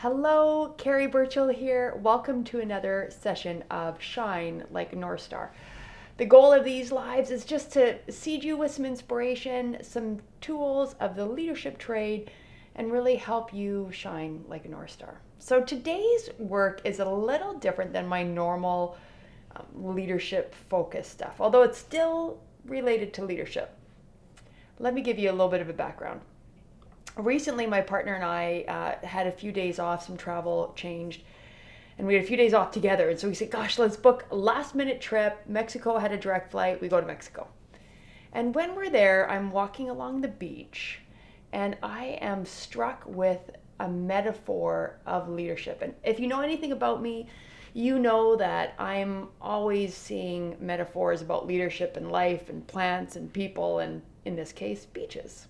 Hello, Carrie Burchill here. Welcome to another session of Shine Like a North Star. The goal of these lives is just to seed you with some inspiration, some tools of the leadership trade, and really help you shine like a North Star. So today's work is a little different than my normal leadership focused stuff, although it's still related to leadership. Let me give you a little bit of a background. Recently, my partner and I had a few days off, some travel changed, and we had a few days off together. And so we said, gosh, let's book a last minute trip. Mexico had a direct flight. We go to Mexico. And when we're there, I'm walking along the beach and I am struck with a metaphor of leadership. And if you know anything about me, you know that I'm always seeing metaphors about leadership and life and plants and people, and in this case, beaches.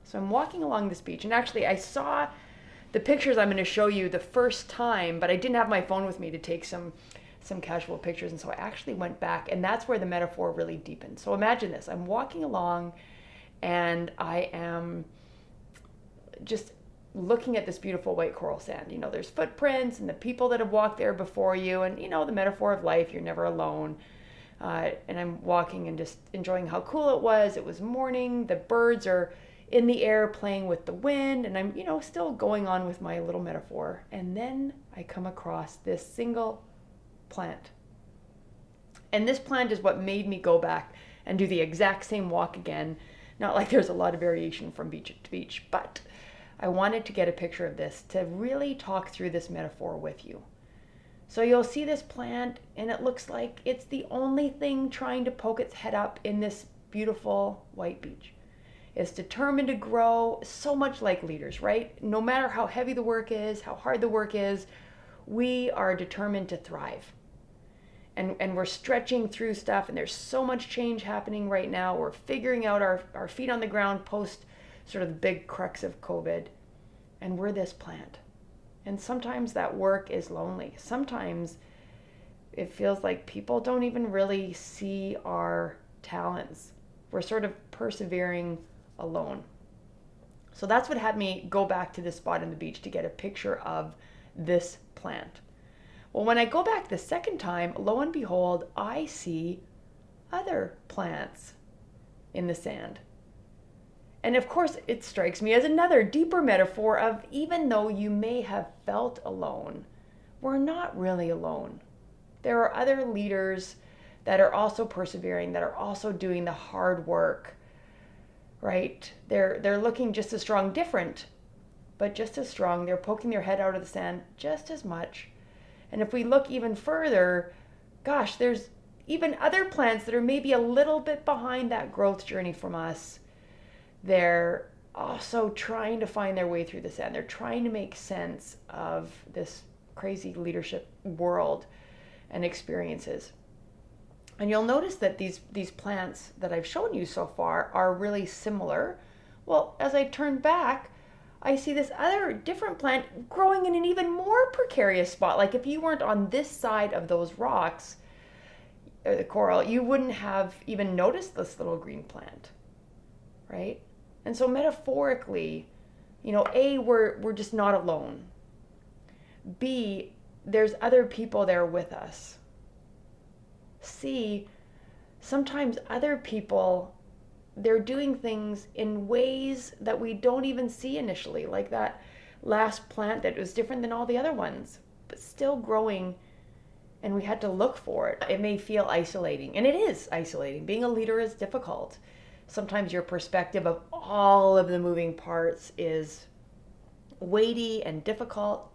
So I'm walking along this beach, and actually I saw the pictures I'm going to show you the first time, but I didn't have my phone with me to take some casual pictures, and so I actually went back, and that's where the metaphor really deepened. So imagine this. I'm walking along, and I am just looking at this beautiful white coral sand. You know, there's footprints and the people that have walked there before you, and you know, the metaphor of life, you're never alone. And I'm walking and just enjoying how cool it was. It was morning. The birds are in the air playing with the wind, and I'm, still going on with my little metaphor. And then I come across this single plant. And this plant is what made me go back and do the exact same walk again. Not like there's a lot of variation from beach to beach, but I wanted to get a picture of this to really talk through this metaphor with you. So you'll see this plant, and it looks like it's the only thing trying to poke its head up in this beautiful white beach. It's determined to grow, so much like leaders, right? No matter how heavy the work is, how hard the work is, we are determined to thrive. And we're stretching through stuff, and there's so much change happening right now. We're figuring out our feet on the ground post sort of the big crux of COVID. And we're this plant. And sometimes that work is lonely. Sometimes it feels like people don't even really see our talents. We're sort of persevering alone. So that's what had me go back to this spot on the beach to get a picture of this plant. Well, when I go back the second time, lo and behold, I see other plants in the sand. And of course, it strikes me as another deeper metaphor of, even though you may have felt alone, we're not really alone. There are other leaders that are also persevering, that are also doing the hard work, right? They're looking just as strong, different, but just as strong. They're poking their head out of the sand just as much. And if we look even further, gosh, there's even other plants that are maybe a little bit behind that growth journey from us. They're also trying to find their way through the sand. They're trying to make sense of this crazy leadership world and experiences. And you'll notice that these plants that I've shown you so far are really similar. Well, as I turn back, I see this other different plant growing in an even more precarious spot. Like if you weren't on this side of those rocks, or the coral, you wouldn't have even noticed this little green plant, right? And so metaphorically, A, we're just not alone. B, there's other people there with us. C, sometimes other people, they're doing things in ways that we don't even see initially, like that last plant that was different than all the other ones, but still growing, and we had to look for it. It may feel isolating, and it is isolating. Being a leader is difficult. Sometimes your perspective of all of the moving parts is weighty and difficult.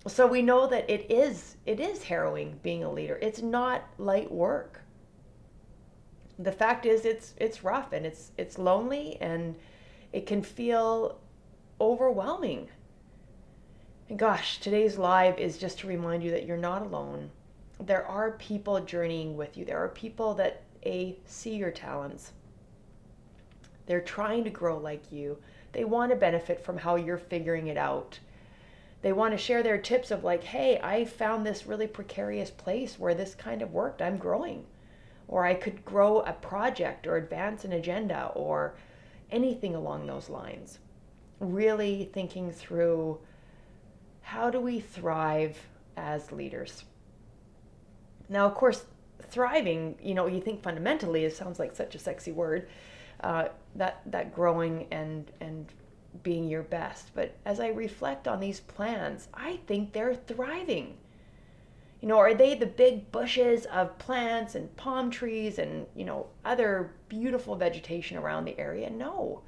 So we know that it is harrowing being a leader. It's not light work. The fact is it's rough, and it's lonely, and it can feel overwhelming. And gosh, today's live is just to remind you that you're not alone. There are people journeying with you. There are people that see your talents. They're trying to grow like you. They want to benefit from how you're figuring it out. They want to share their tips of like, hey, I found this really precarious place where this kind of worked. I'm growing. Or I could grow a project or advance an agenda or anything along those lines. Really thinking through how do we thrive as leaders? Now, of course, thriving, you think fundamentally, it sounds like such a sexy word, that growing and being your best. But as I reflect on these plants, I think they're thriving. Are they the big bushes of plants and palm trees and, other beautiful vegetation around the area? No.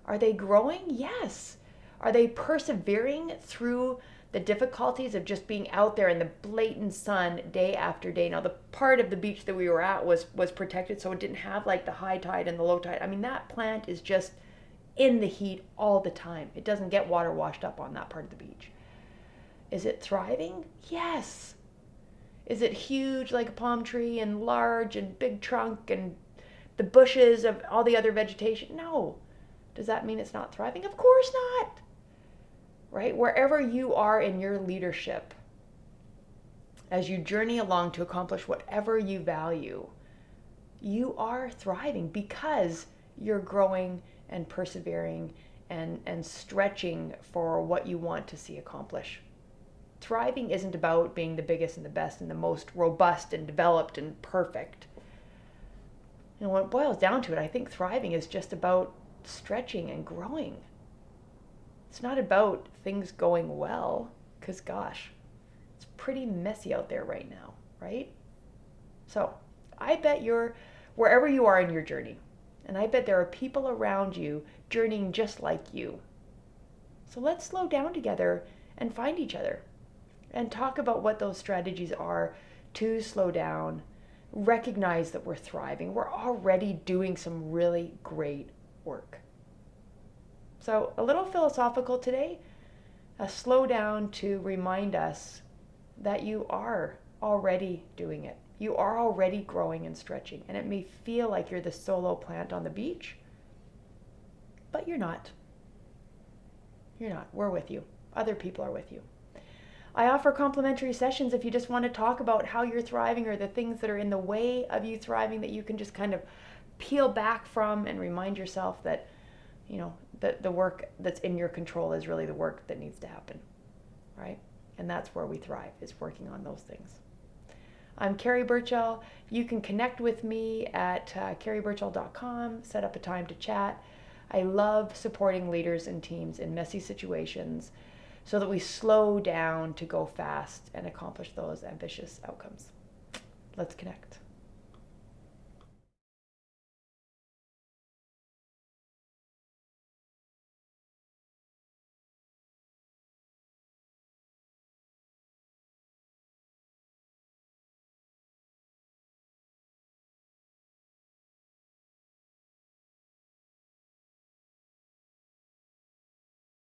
Are they growing? Yes. Are they persevering through the difficulties of just being out there in the blatant sun day after day? Now, the part of the beach that we were at was protected, so it didn't have like the high tide and the low tide. I mean, that plant is just in the heat all the time. It doesn't get water washed up on that part of the beach. Is it thriving? Yes. Is it huge like a palm tree and large and big trunk and the bushes of all the other vegetation? No. Does that mean it's not thriving? Of course not. Right? Wherever you are in your leadership, as you journey along to accomplish whatever you value, you are thriving because you're growing and persevering and stretching for what you want to see accomplish. Thriving isn't about being the biggest and the best and the most robust and developed and perfect. When it boils down to it, I think thriving is just about stretching and growing. It's not about things going well, because gosh, it's pretty messy out there right now, right? So I bet you're wherever you are in your journey, and I bet there are people around you journeying just like you. So let's slow down together and find each other and talk about what those strategies are to slow down, recognize that we're thriving. We're already doing some really great work. So a little philosophical today, a slow down to remind us that you are already doing it. You are already growing and stretching. And it may feel like you're the solo plant on the beach, but you're not. You're not. We're with you. Other people are with you. I offer complimentary sessions if you just want to talk about how you're thriving or the things that are in the way of you thriving that you can just kind of peel back from and remind yourself that, that the work that's in your control is really the work that needs to happen, right? And that's where we thrive, is working on those things. I'm Carrie Birchall. You can connect with me at carriebirchall.com, set up a time to chat. I love supporting leaders and teams in messy situations so that we slow down to go fast and accomplish those ambitious outcomes. Let's connect.